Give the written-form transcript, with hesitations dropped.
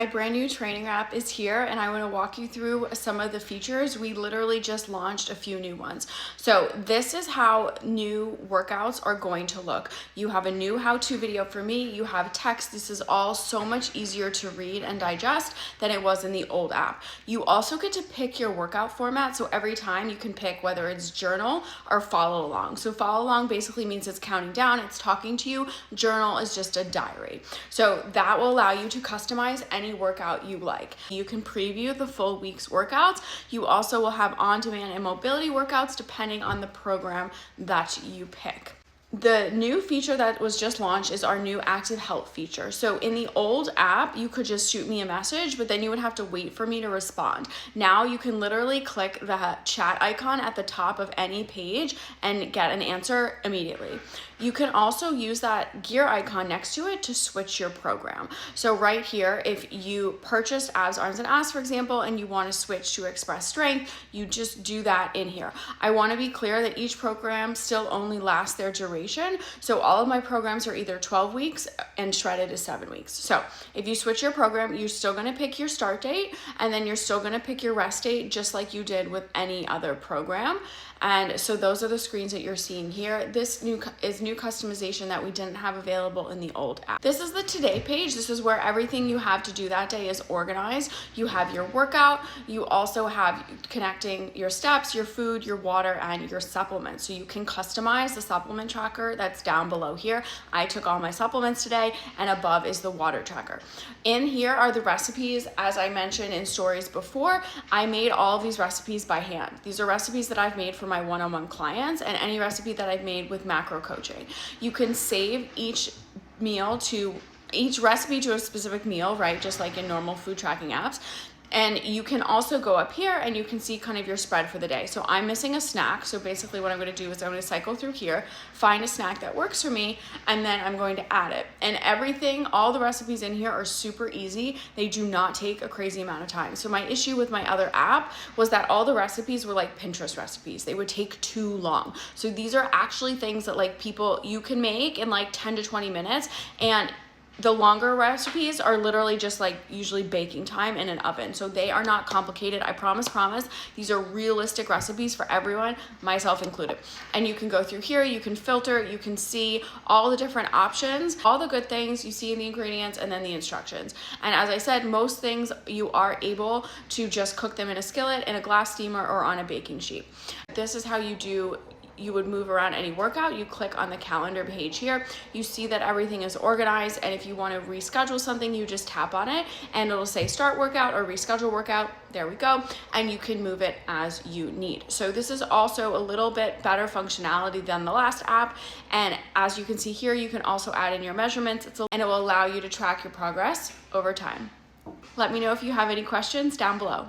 My brand new training app is here and I want to walk you through some of the features. We literally just launched a few new ones. So this is how new workouts are going to look. You have a new how-to video for me, you have text. This is all so much easier to read and digest than it was in the old app. You also get to pick your workout format. So every time you can pick whether it's journal or follow along. So follow along basically means it's counting down, it's talking to you. Journal is just a diary. So that will allow you to customize any workout you like. You can preview the full week's workouts. You also will have on-demand and mobility workouts depending on the program that you pick. The new feature that was just launched is our new active health feature. So in the old app, you could just shoot me a message, but then you would have to wait for me to respond. Now you can literally click the chat icon at the top of any page and get an answer immediately. You can also use that gear icon next to it to switch your program. So right here, if you purchased abs, arms, and ass, for example, and you want to switch to express strength, you just do that in here. I want to be clear that each program still only lasts their duration. So all of my programs are either 12 weeks and shredded is 7 weeks. So if you switch your program, you're still going to pick your start date and then you're still going to pick your rest date just like you did with any other program. And so those are the screens that you're seeing here. This is new customization that we didn't have available in the old app. This is the today page. This is where everything you have to do that day is organized. You have your workout. You also have connecting your steps, your food, your water, and your supplements. So you can customize the supplement tracker that's down below here. I took all my supplements today, and above is the water tracker. In here are the recipes. As I mentioned in stories before, I made all of these recipes by hand. These are recipes that I've made for my one-on-one clients and any recipe that I've made with macro coaching. You can save each recipe to a specific meal, right? Just like in normal food tracking apps. And you can also go up here and you can see kind of your spread for the day. So I'm missing a snack. So basically what I'm going to do is I'm going to cycle through here, find a snack that works for me, and then I'm going to add it. And everything, all the recipes in here are super easy. They do not take a crazy amount of time. So my issue with my other app was that all the recipes were like Pinterest recipes. They would take too long. So these are actually things that like you can make in like 10 to 20 minutes, and the longer recipes are literally just like usually baking time in an oven. So they are not complicated. I promise. These are realistic recipes for everyone, myself included. And you can go through here, you can filter, you can see all the different options, all the good things you see in the ingredients and then the instructions. And as I said, most things you are able to just cook them in a skillet, in a glass steamer, or on a baking sheet. This is how you would move around any workout. You click on the calendar page here. You see that everything is organized, and if you want to reschedule something, you just tap on it and it'll say start workout or reschedule workout. There we go. And you can move it as you need. So this is also a little bit better functionality than the last app. And as you can see here, you can also add in your measurements and it will allow you to track your progress over time. Let me know if you have any questions down below.